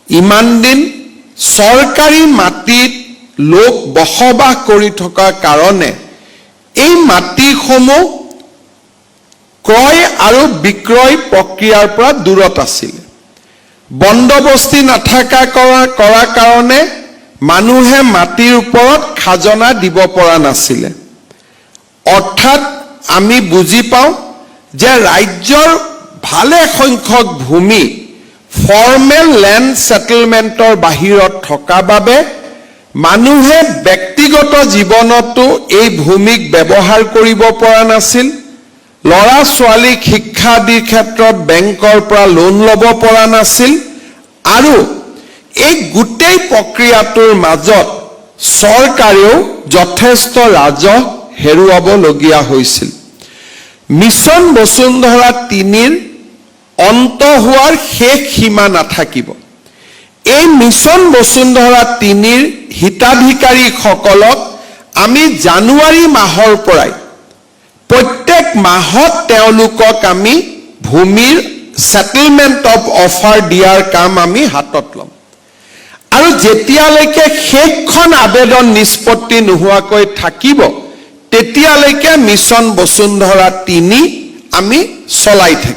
ইমান দিন চৰকাৰী মাটিত লোক বসবাস কৰি থকাৰ কাৰণে এই মাটিসমূহ ক্ৰয় আৰু বিক্ৰয় প্ৰক্ৰিয়াৰ পৰা দূৰত আছিল। বন্দবস্তি নাথাকা কৰাৰ কাৰণে মানুহে মাটিৰ ওপৰত খাজনা দিব পৰা নাছিলে। অৰ্থাৎ আমি বুজি পাওঁ যে ৰাজ্যৰ ভালে সংখ্যক ভূমি ফৰ্মেল লেণ্ড সেটেলমেণ্টৰ বাহিৰত থকা বাবে মানুহে ব্যক্তিগত জীৱনতো এই ভূমিক ব্যৱহাৰ কৰিব পৰা নাছিল। ল'ৰা ছোৱালীক শিক্ষা আদিৰ ক্ষেত্ৰত বেংকৰ পৰা লোন ল'ব পৰা নাছিল আৰু এই গোটেই প্ৰক্ৰিয়াটোৰ মাজত চৰকাৰেও যথেষ্ট ৰাজহ হেৰুৱাবলগীয়া হৈছিল। মিছন বসুন্ধৰা ৩ৰ অন্ত হোৱাৰ শেষ সীমা নাথাকিব। এই মিছন বসুন্ধৰা ৩ৰ হিতাধিকাৰীসকলক আমি জানুৱাৰী মাহৰ পৰাই প্ৰত্যেক মাহত তেওঁলোকক আমি ভূমিৰ সেটেলমেণ্ট অফ অফাৰ দিয়াৰ কাম আমি হাতত ল'ম আৰু যেতিয়ালৈকে শেষখন আবেদন নিষ্পত্তি নোহোৱাকৈ থাকিব তেতিয়ালৈকে মিছন বসুন্ধৰা ৩ আমি চলাই থাকিম।